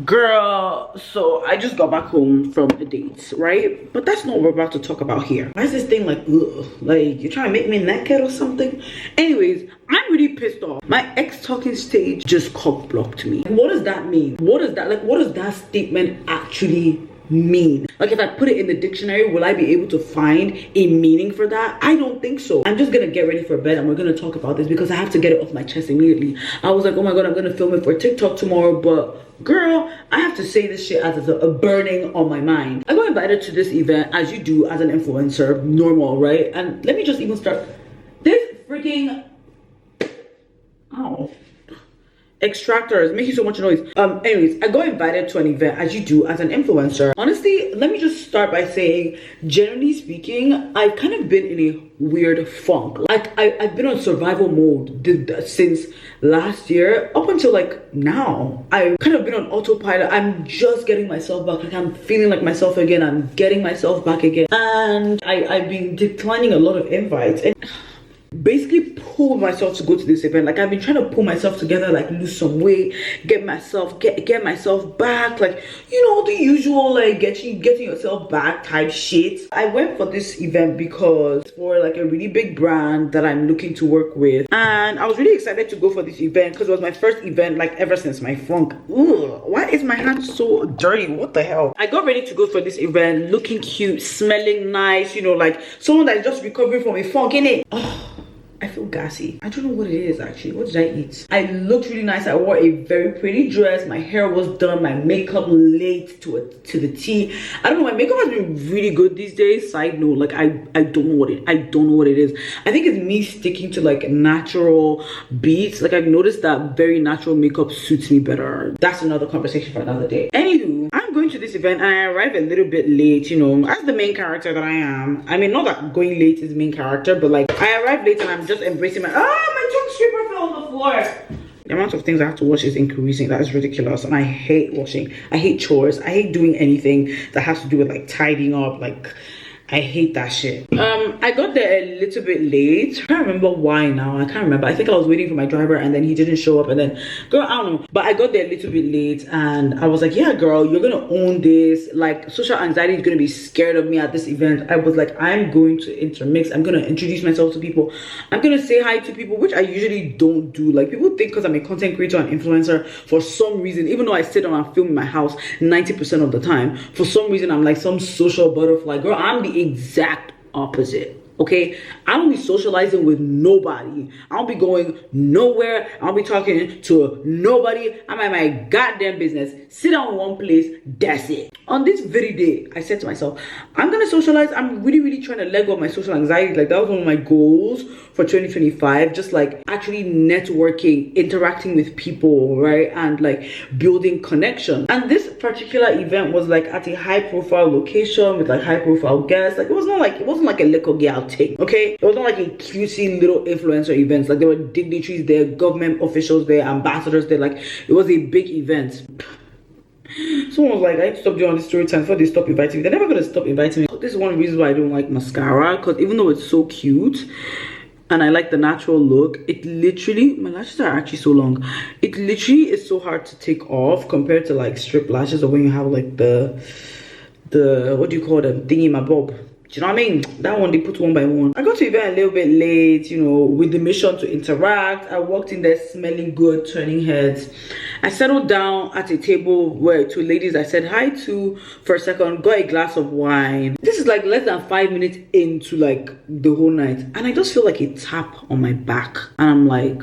Girl, so I just got back home from a date, right? But that's not what we're about to talk about here. Why is this thing like, ugh, like you're trying to make me naked or something? Anyways, I'm really pissed off. My ex talking stage just cock blocked me. What does that mean? What does that statement actually mean? Like, if I put it in the dictionary, will I be able to find a meaning for that? I don't think so. I'm just gonna get ready for bed and we're gonna talk about this because I have to get it off my chest immediately. I was like, oh my god, I'm gonna film it for TikTok tomorrow, but girl, I have to say this shit as a burning on my mind. I got invited to this event, as you do as an influencer, normal, right? And let me just even start this freaking extractor is making so much noise. Anyways, I got invited to an event, as you do as an influencer. Honestly, let me just start by saying, generally speaking, I've kind of been in a weird funk. Like, I've been on survival mode since last year up until like now. I've kind of been on autopilot. I'm just getting myself back. Like, I'm feeling like myself again. I'm getting myself back again. And I've been declining a lot of invites and basically pull myself to go to this event. Like, I've been trying to pull myself together, like lose some weight, get myself back, like, you know, the usual like getting yourself back type shit. I went for this event because for like a really big brand that I'm looking to work with, and I was really excited to go for this event because it was my first event like ever since my funk. Ugh, why is my hand so dirty? What the hell? I got ready to go for this event, looking cute, smelling nice, you know, like someone that's just recovering from a funk, innit? I feel gassy. I don't know what it is actually. What did I eat? I looked really nice. I wore a very pretty dress. My hair was done. My makeup laid to the T. I don't know. My makeup has been really good these days. Side note, like I don't know what it is. I think it's me sticking to like natural beats. Like, I've noticed that very natural makeup suits me better. That's another conversation for another day. Anywho, I'm going to this event and I arrived a little bit late, you know, as the main character that I am. I mean, not that going late is main character, but like I arrived late and I'm just embracing my tongue stripper fell on the floor. The amount of things I have to wash is increasing. That is ridiculous. And I hate washing. I hate chores. I hate doing anything that has to do with like tidying up. Like, I hate that shit. I got there a little bit late. I can't remember why now. I can't remember. I think I was waiting for my driver and then he didn't show up, and then girl, I don't know. But I got there a little bit late and I was like, yeah girl, you're gonna own this. Like, social anxiety is gonna be scared of me at this event. I was like, I'm going to intermix. I'm gonna introduce myself to people. I'm gonna say hi to people, which I usually don't do. Like, people think because I'm a content creator and influencer, for some reason, even though I sit down and film in my house 90% of the time, for some reason I'm like some social butterfly. Girl, I'm the exact opposite. Okay, I don't be socializing with nobody. I don't be going nowhere. I don't be talking to nobody. I'm at my goddamn business. Sit down in one place. That's it. On this very day, I said to myself, I'm gonna socialize. I'm really trying to let go of my social anxiety. Like, that was one of my goals for 2025. Just like actually networking, interacting with people, right? And like building connection. And this particular event was like at a high profile location with like high profile guests. Like, it wasn't like a little girl thing, okay? It wasn't like a cutesy little influencer events. Like, there were dignitaries there, government officials there, ambassadors there. Like, it was a big event. Someone was like, I need to stop doing this story time before they stop inviting me. They're never gonna stop inviting me. This is one of the reasons why I don't like mascara, because even though it's so cute and I like the natural look, it literally, my lashes are actually so long, it literally is so hard to take off compared to like strip lashes, or when you have like the what do you call them, thingy my bob. Do you know what I mean? That one, they put one by one. I got to the event a little bit late, you know, with the mission to interact. I walked in there smelling good, turning heads. I settled down at a table where two ladies I said hi to for a second, got a glass of wine. This is like less than 5 minutes into like the whole night. And I just feel like a tap on my back. And I'm like,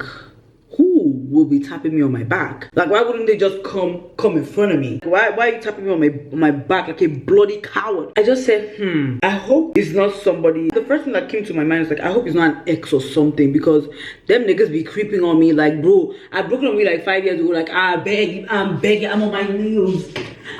who will be tapping me on my back? Like, why wouldn't they just come in front of me? Why are you tapping me on my back like a bloody coward? I just said, I hope it's not somebody. The first thing that came to my mind is like, I hope it's not an ex or something, because them niggas be creeping on me. Like, bro, I broke up with you like 5 years ago. Like, I'm begging, I'm on my knees.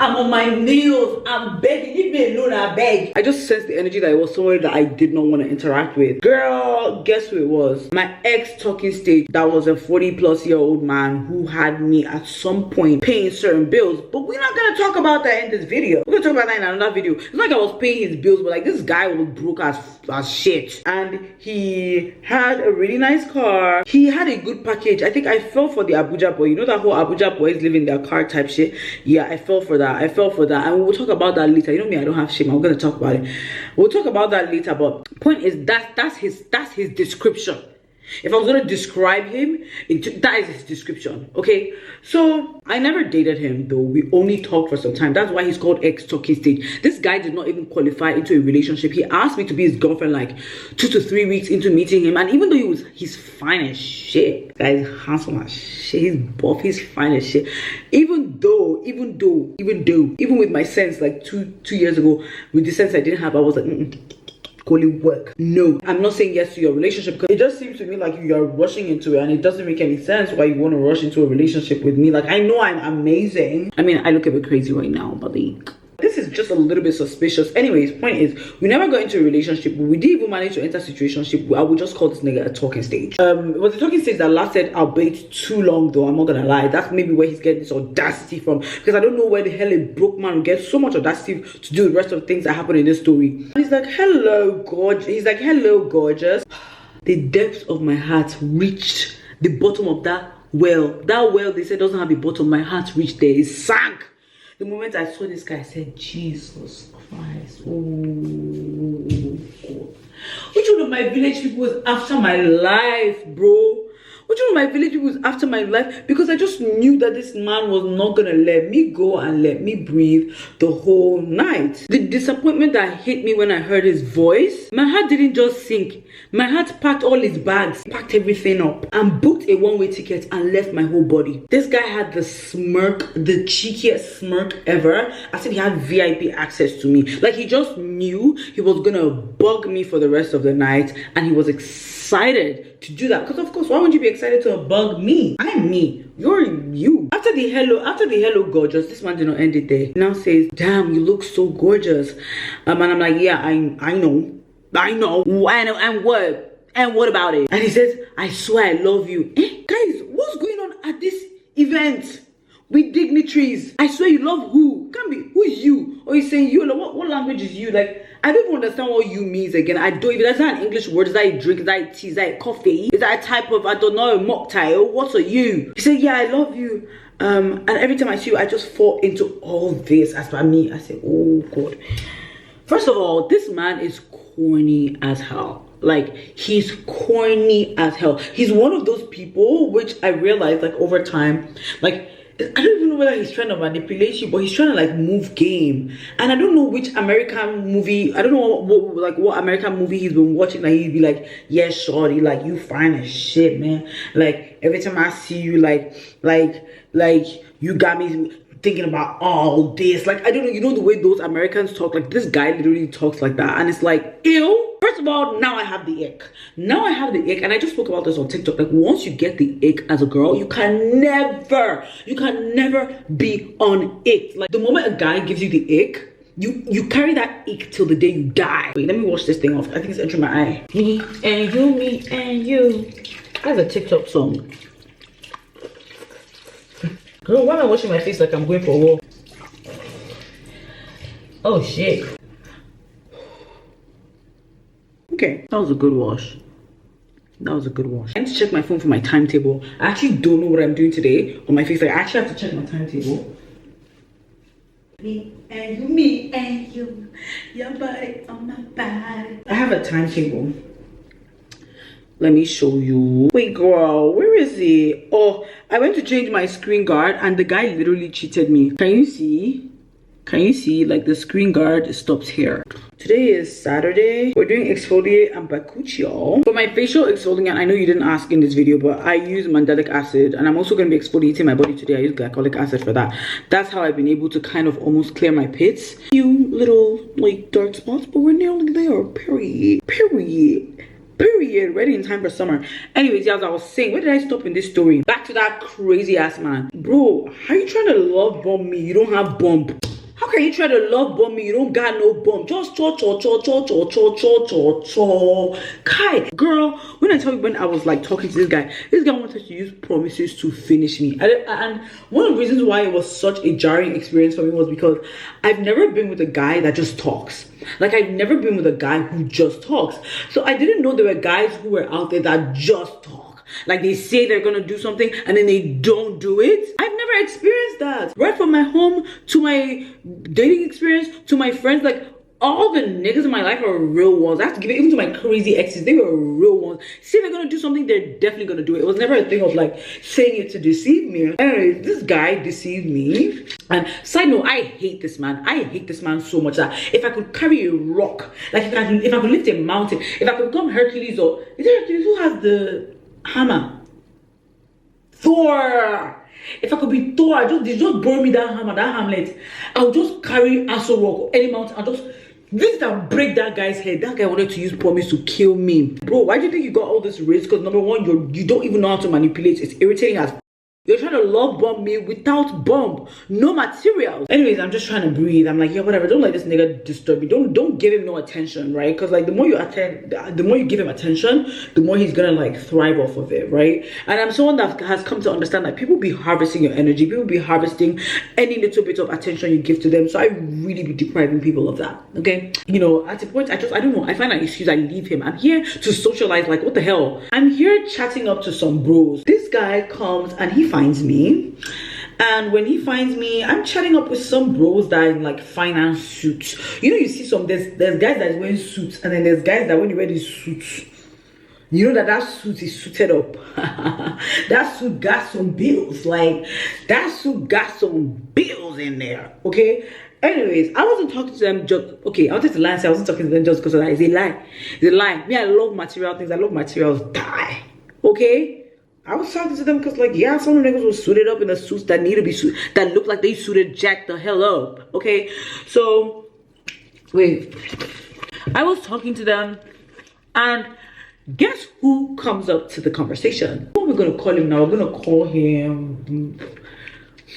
I'm on my knees. I'm begging. Leave me alone, I beg. I just sensed the energy that it was somebody that I did not want to interact with. Girl, guess who it was? My ex talking stage. That was a 40-plus-year-old man who had me at some point paying certain bills. But we're not going to talk about that in this video. We're going to talk about that in another video. It's not like I was paying his bills, but like this guy was broke as shit. And he had a really nice car. He had a good package. I think I fell for the Abuja boy. You know that whole Abuja boys live in their car type shit? Yeah, I fell for that. And we'll talk about that later. You know me, I don't have shame. I'm gonna talk about it. We'll talk about that later. But point is that's his description. If I was gonna describe him, that is his description. Okay, so I never dated him though. We only talked for some time. That's why he's called ex talking stage. This guy did not even qualify into a relationship. He asked me to be his girlfriend like 2 to 3 weeks into meeting him, and even though he's fine as shit, guys, handsome as shit, he's buff, he's fine as shit. Even with my sense like two years ago, with the sense I didn't have, I was like, work. No, I'm not saying yes to your relationship, because it just seems to me like you're rushing into it, and it doesn't make any sense why you want to rush into a relationship with me. Like, I know I'm amazing. I mean, I look a bit crazy right now, but like, this is just a little bit suspicious. Anyways, point is, we never got into a relationship, but we didn't even manage to enter a situationship. I would just call this nigga a talking stage. It was a talking stage that lasted albeit too long though, I'm not gonna lie. That's maybe where he's getting this audacity from, because I don't know where the hell a broke man will get so much audacity to do the rest of the things that happen in this story. And he's like, hello gorgeous. He's like, hello gorgeous. The depths of my heart reached the bottom of that well. That well, they said, doesn't have a bottom. My heart reached there. It sank. The moment I saw this guy, I said, Jesus Christ. Oh, God. Which one of my village people was after my life, bro? Which one of my village people was after my life? Because I just knew that this man was not going to let me go and let me breathe the whole night. The disappointment that hit me when I heard his voice, my heart didn't just sink. My heart packed all his bags, packed everything up, and booked a one-way ticket and left my whole body. This guy had the smirk, the cheekiest smirk ever. I said he had VIP access to me. Like, he just knew he was gonna bug me for the rest of the night, and he was excited to do that. Because of course, why would you be excited to bug me? I'm me. You're you. After the hello gorgeous, this man did not end it there. He now says, damn, you look so gorgeous. And I'm like, yeah, I know. And what about it? And he says, I swear I love you. Guys, what's going on at this event with dignitaries? I swear you love who? Can't be, who is you? Or he's saying you, like, what language is you? Like, I don't even understand what you means again. I don't even, that's not an English word. Is that a drink? Is that a tea? Is that a coffee? Is that a type of, I don't know, a mocktail? What are you? He said, yeah, I love you. And every time I see you, I just fall into all this. As for me, I say, oh God. First of all, this man is corny as hell. Like, he's corny as hell. He's one of those people which I realized, like, over time, like, I don't even know whether he's trying to manipulate you, but he's trying to like move game. And I don't know which American movie, I don't know what American movie he's been watching, that he'd be like, yeah, shorty, like, you fine as shit, man. Like, every time I see you, like you got me thinking about all this. Like, I don't know, you know the way those Americans talk, like this guy literally talks like that, and it's like, ew. First of all, now I have the ick. And I just spoke about this on TikTok. Like, once you get the ick as a girl, you can never be on it. Like, the moment a guy gives you the ick, you carry that ick till the day you die. Wait, let me wash this thing off. I think it's entering my eye. Me and you. That's a TikTok song. Girl, why am I washing my face like I'm going for a walk? Oh shit. Okay, that was a good wash. I need to check my phone for my timetable. I actually don't know what I'm doing today on my face. Like, I actually have to check my timetable. Me and you, your body on my body. I have a timetable. Let me show you. Wait, girl, where is it? Oh, I went to change my screen guard and the guy literally cheated me. Can you see? Like, the screen guard stops here. Today is Saturday. We're doing exfoliate and bakuchiol. For my facial exfoliant, I know you didn't ask in this video, but I use mandelic acid, and I'm also going to be exfoliating my body today. I use glycolic acid for that. That's how I've been able to kind of almost clear my pits. Few little like dark spots, but we're nearly there. Period. Ready in time for summer. Anyways, yeah, as I was saying, where did I stop in this story? Back to that crazy ass man. Bro, how you trying to love bomb me? You don't have bump. can you try to love bomb me? You don't got no bomb. Just cho. Kai, girl, when I tell you, when I was like talking to this guy wanted to use promises to finish me. And one of the reasons why it was such a jarring experience for me was because I've never been with a guy that just talks. Like, I've never been with a guy who just talks. So I didn't know there were guys who were out there that just talk. Like, they say they're gonna do something and then they don't do it. I've never experienced that. Right from my home to my dating experience to my friends, like, all the niggas in my life are real ones. I have to give it even to my crazy exes. They were real ones. See, they're gonna do something, they're definitely gonna do it. It was never a thing of like saying it to deceive me. Anyways, this guy deceived me. And side note, I hate this man. I hate this man so much that if I could carry a rock, like if I could lift a mountain, if I could become Hercules, or is it Hercules who has the hammer? Thor. If I could be Thor, just borrow me that hammer, that hamlet. I'll just carry Aso Rock or any mountain. I'll just visit and break that guy's head. That guy wanted to use promise to kill me. Bro, why do you think you got all this risk? Because number one, you don't even know how to manipulate. It's irritating as you're trying to love bomb me without bomb, no materials. Anyways, I'm just trying to breathe. I'm like, yeah, whatever. Don't let this nigga disturb me. Don't give him no attention, right? Because like the more you give him attention, the more he's gonna like thrive off of it, right? And I'm someone that has come to understand that people be harvesting your energy. People be harvesting any little bit of attention you give to them. So I really be depriving people of that. Okay, you know, at a point I don't know. I find an excuse. I leave him. I'm here to socialize. Like, what the hell? I'm here chatting up to some bros. This guy comes and he finds me, and when he finds me, I'm chatting up with some bros that are in like finance suits. You know, you see there's guys that is wearing suits, and then there's guys that when you wear these suits, you know that suit is suited up. That suit got some bills. Like, that suit got some bills in there. Okay. Anyways, I wasn't talking to them just okay. I wanted to lie and say I wasn't talking to them just because of that. It's a lie. It's a lie. Me, I love material things. I love materials. Die. Okay. I was talking to them because, like, yeah, some of the niggas were suited up in the suits that need to be suited, that look like they suited Jack the hell up. Okay, so wait, I was talking to them, and guess who comes up to the conversation? What are we gonna call him now? We're gonna call him.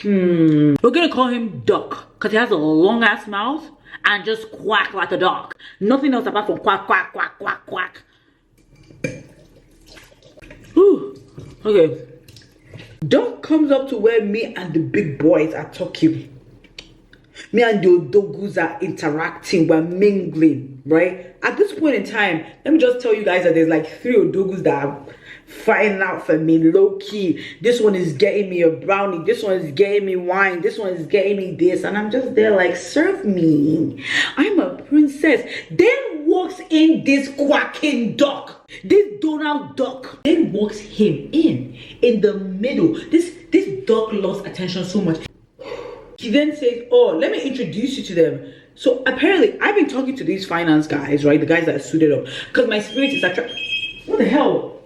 We're gonna call him Duck because he has a long ass mouth and just quack like a dog. Nothing else apart from quack, quack, quack, quack, quack. Whew. Okay, Doc comes up to where me and the big boys are talking. Me and the odogus are interacting, we're mingling, right? At this point in time, let me just tell you guys that there's like 3 odogus that are fighting out for me, low key. This one is getting me a brownie, this one is getting me wine, this one is getting me this, and I'm just there like, serve me, I'm a princess. Then walks in this quacking duck, this Donald Duck, then walks him in the middle. This duck lost attention so much. He then says, oh, let me introduce you to them. So apparently I've been talking to these finance guys, right? The guys that are suited up, because my spirit is attracted. What the hell?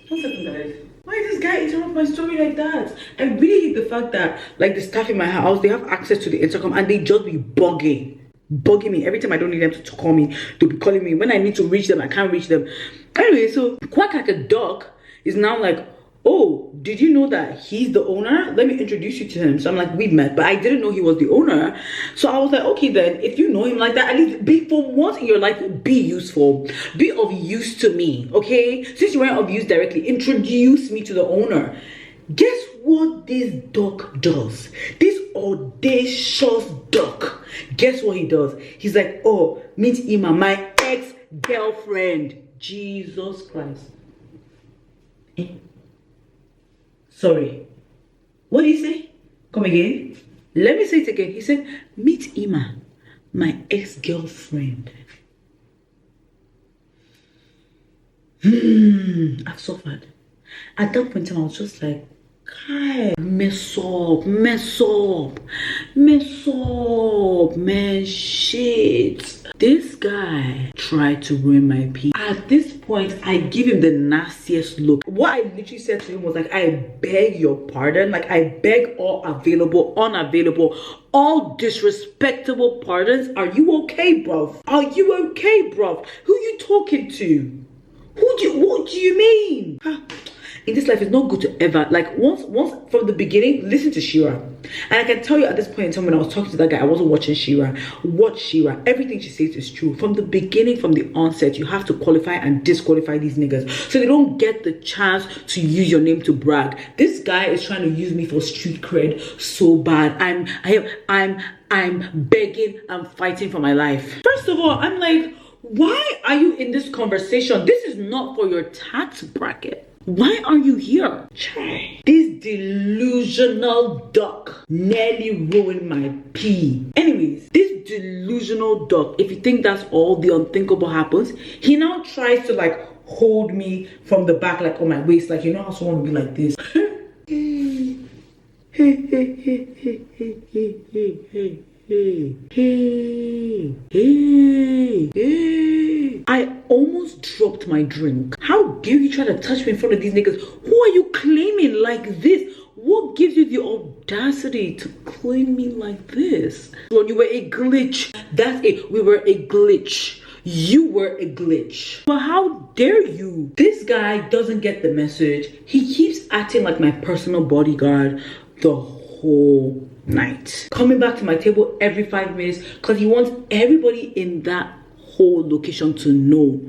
1 second, guys. Why is this guy interrupt my story like that? I really hate the fact that like the staff in my house, they have access to the intercom and they just be bugging me every time I don't need them to call me. They'll be calling me when I need to reach them. I can't reach them. Anyway, so quack like a duck is now like, oh, did you know that he's the owner? Let me introduce you to him. So I'm like, we met, but I didn't know he was the owner. So I was like, okay, then if you know him like that, at least be, for once in your life, be useful, be of use to me. Okay, since you weren't of use directly, introduce me to the owner. Guess what this duck does? This audacious duck. Guess what he does? He's like, oh, meet Ima, my ex-girlfriend. Jesus Christ. Sorry. What did he say? Come again. Let me say it again. He said, meet Ima, my ex-girlfriend. I've suffered. At that point in time, I was just like, Kai, mess up, man, shit. This guy tried to ruin my peace. At this point, I give him the nastiest look. What I literally said to him was like, I beg your pardon. Like, I beg all available, unavailable, all disrespectable pardons. Are you okay, bruv? Are you okay, bruv? Who you talking to? What do you mean? in this life, it's not good to ever, like, once from the beginning, listen to Shira. And I can tell you at this point in time, when I was talking to that guy, I wasn't watching Shira. Watch Shira. Everything she says is true. From the beginning, from the onset, you have to qualify and disqualify these niggas so they don't get the chance to use your name to brag. This guy is trying to use me for street cred so bad. I'm begging, I'm fighting for my life. First of all, I'm like, why are you in this conversation? This is not for your tax bracket. Why are you here? This delusional duck nearly ruined my pee. Anyways, this delusional duck, if you think that's all the unthinkable happens, he now tries to like hold me from the back, like on my waist, like, you know how someone would be like this. I almost dropped my drink. How dare you try to touch me in front of these niggas? Who are you claiming like this? What gives you the audacity to claim me like this? When you were a glitch. That's it. We were a glitch. You were a glitch. But how dare you? This guy doesn't get the message. He keeps acting like my personal bodyguard the whole night, coming back to my table every 5 minutes because he wants everybody in that whole location to know.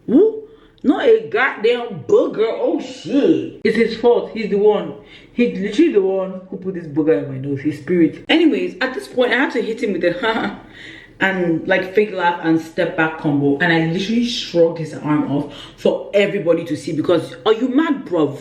Woo? Not a goddamn booger. Oh shit, it's his fault. He's the one. He's literally the one who put this booger in my nose. His spirit. Anyways, at this point I had to hit him with the haha and like fake laugh and step back combo, and I literally shrugged his arm off for everybody to see. Because are you mad, bruv?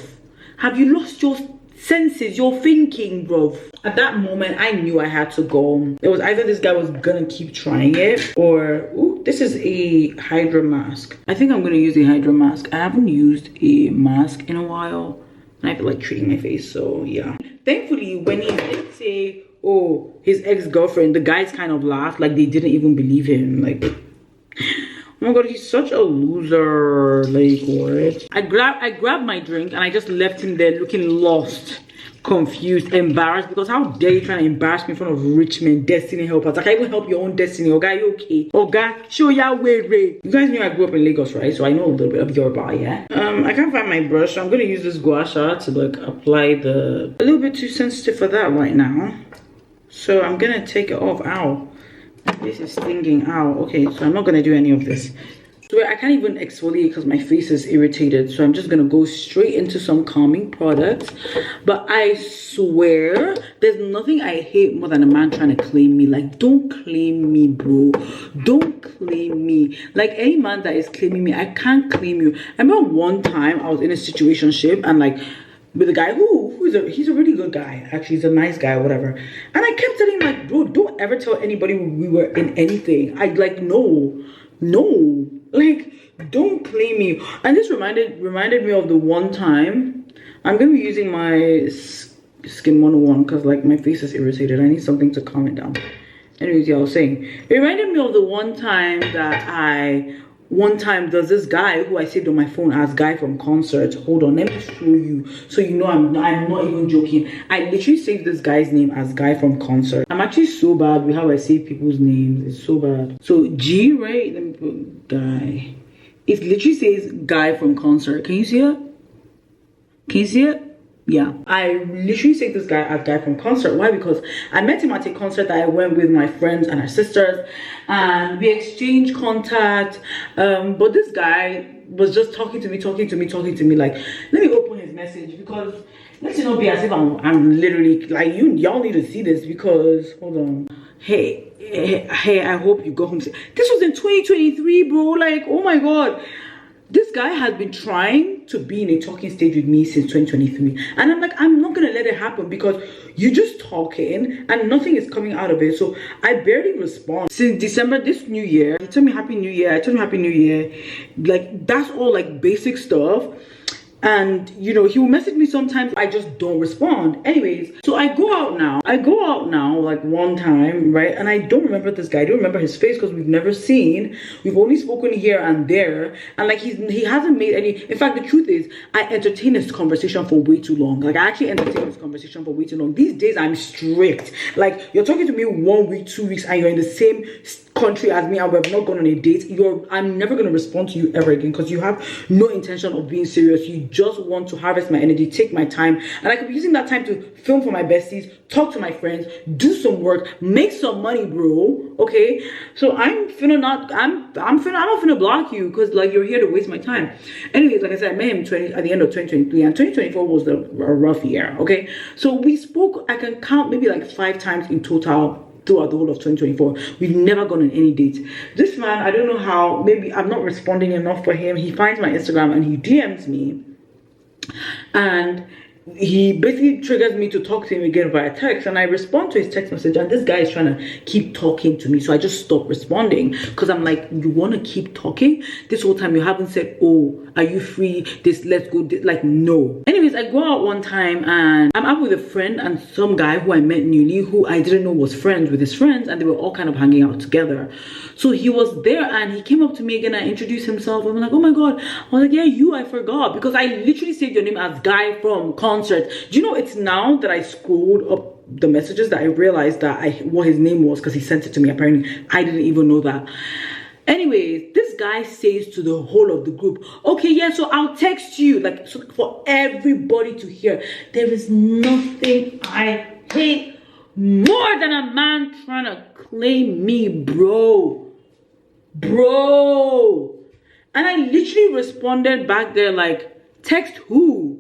Have you lost your senses, your thinking, bro? At that moment I knew I had to go. It was either this guy was gonna keep trying it, or ooh, this is a Hydra mask. I think I'm gonna use a Hydra mask. I haven't used a mask in a while and I feel like treating my face, so yeah. Thankfully, when he did say, oh, his ex-girlfriend, the guys kind of laughed like they didn't even believe him. Like, oh my god, he's such a loser. Like, what? I grabbed my drink and I just left him there looking lost, confused, embarrassed. Because how dare you try to embarrass me in front of rich men, destiny helpers? I can't even help your own destiny. Oga, you okay? Oga, show ya way. You guys knew I grew up in Lagos, right? So I know a little bit of Yoruba, yeah? I can't find my brush, so I'm gonna use this gua sha to like apply the... A little bit too sensitive for that right now. So I'm gonna take it off. Ow. This is stinging. Ow. Okay, so I'm not gonna do any of this. So I can't even exfoliate because my face is irritated. So I'm just gonna go straight into some calming products. But I swear, there's nothing I hate more than a man trying to claim me. Like, don't claim me, bro. Don't claim me. Like, any man that is claiming me, I can't claim you. I remember one time I was in a situationship and like with a guy he's a really good guy. Actually, he's a nice guy, whatever. And I kept telling him, like, bro, don't ever tell anybody we were in anything. I like, no, like, don't claim me. And this reminded me of the one time. I'm gonna be using my Skin 101 because like my face is irritated. I need something to calm it down. Anyways, yeah, I was saying, it reminded me of the one time that there's this guy who I saved on my phone as Guy from Concert. Hold on, let me show you so you know I'm not even joking. I literally saved this guy's name as Guy from Concert. I'm actually so bad with how I save people's names. It's so bad. So G, right? Let me put Guy. It literally says Guy from Concert. Can you see it? Can you see it? Yeah, I literally saved this guy as Guy from Concert. Why? Because I met him at a concert that I went with my friends and our sisters, and we exchanged contact. But this guy was just talking to me. Like, let me open his message because let's not be as if I'm literally like y'all need to see this because hold on. Hey, I hope you go home. This was in 2023, bro. Like, oh my god. This guy has been trying to be in a talking stage with me since 2023. And I'm like, I'm not going to let it happen because you're just talking and nothing is coming out of it. So I barely respond. Since December, this new year, he told me Happy New Year. I told him Happy New Year. Like, that's all like basic stuff. And you know, he will message me sometimes. I just don't respond. Anyways, so I go out now like one time, right? And I don't remember this guy. I don't remember his face because we've never seen. We've only spoken here and there. And like he hasn't made any. In fact, the truth is, I entertained this conversation for way too long. Like, I actually entertained this conversation for way too long. These days I'm strict. Like, you're talking to me 1 week, 2 weeks, and you're in the same country as me and we have not gone on a date, I'm never going to respond to you ever again, because you have no intention of being serious. You just want to harvest my energy, take my time, and I could be using that time to film for my besties, talk to my friends, do some work, make some money, bro. Okay, so I'm not finna block you because like you're here to waste my time. Anyways, like I said, I met him at the end of 2023, and 2024 was a rough year. Okay, so we spoke, I can count maybe like 5 times in total throughout the whole of 2024. We've never gone on any dates. This man, I don't know how, maybe I'm not responding enough for him. He finds my Instagram and he DMs me, and he basically triggers me to talk to him again via text, and I respond to his text message, and this guy is trying to keep talking to me, so I just stop responding because I'm like, you want to keep talking? This whole time you haven't said, oh, are you free? Let's go, like, no. Anyways, I go out one time and I'm out with a friend and some guy who I met newly, who I didn't know was friends with his friends, and they were all kind of hanging out together. So he was there and he came up to me again and introduced himself. I'm like, oh my god. I was like, yeah, I forgot, because I literally saved your name as Guy from concert. Do you know, it's now that I scrolled up the messages that I realized that what his name was, because he sent it to me. Apparently I didn't even know that. Anyways, this guy says to the whole of the group, okay, yeah, so I'll text you, like, so for everybody to hear. There is nothing I hate more than a man trying to claim me, bro. And I literally responded back there like, text who?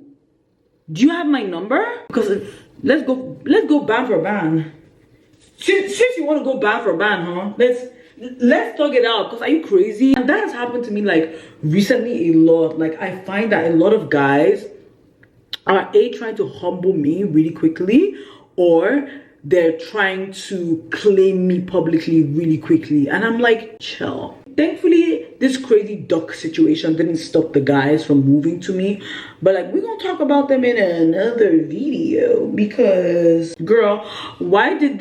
Do you have my number? Because let's go ban for ban. Since you want to go ban for ban, huh? Let's talk it out, because are you crazy? And that has happened to me like recently a lot. Like, I find that a lot of guys are trying to humble me really quickly, or they're trying to claim me publicly really quickly, and I'm like, chill. Thankfully, this crazy duck situation didn't stop the guys from moving to me, but like, we're gonna talk about them in another video, because girl, why did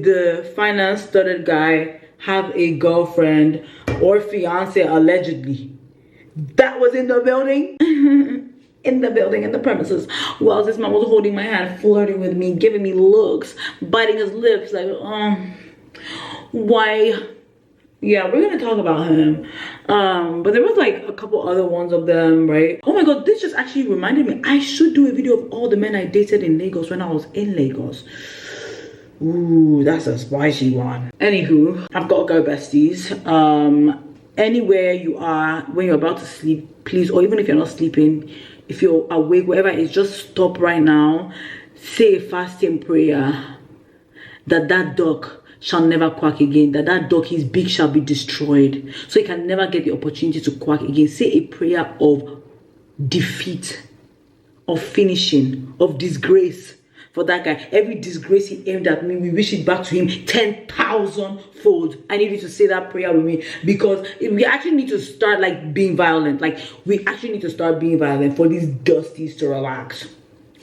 the finance studded guy have a girlfriend or fiance allegedly that was in the building? In the premises, while this man was holding my hand, flirting with me, giving me looks, biting his lips, like, why? Yeah, we're gonna talk about him. But there was like a couple other ones of them, right? Oh my god, this just actually reminded me, I should do a video of all the men I dated in Lagos when I was in Lagos. Ooh, that's a spicy one. Anywho, I've got to go, besties. Anywhere you are, when you're about to sleep, please, or even if you're not sleeping, if you're awake, whatever it is, just stop right now, say a fasting prayer that duck shall never quack again, that duck, his beak shall be destroyed, so he can never get the opportunity to quack again. Say a prayer of defeat, of finishing, of disgrace for that guy. Every disgrace he aimed at me, we wish it back to him 10,000 fold. I need you to say that prayer with me, because we actually need to start like being violent. Like, we actually need to start being violent for these dusties to relax.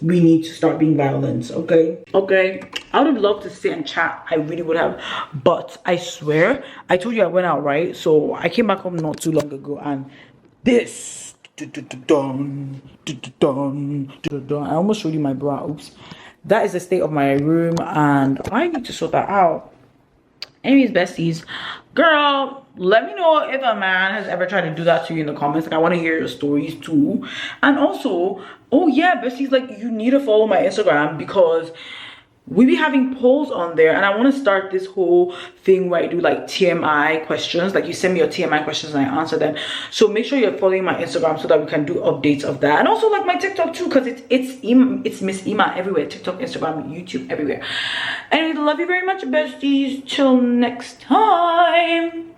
We need to start being violent, okay? I would have loved to sit and chat. I really would have, but I swear, I told you I went out, right? So I came back home not too long ago, and this I almost showed you my bra. Oops. That is the state of my room, and I need to sort that out. Anyways, besties, girl, let me know if a man has ever tried to do that to you in the comments. Like, I want to hear your stories too. And also, oh yeah, besties, like, you need to follow my Instagram, because we be having polls on there, and I want to start this whole thing where I do like TMI questions. Like, you send me your TMI questions and I answer them. So make sure you're following my Instagram so that we can do updates of that, and also like my TikTok too, because it's Miss Ima everywhere. TikTok, Instagram, YouTube, everywhere. Anyway, love you very much, besties. Till next time.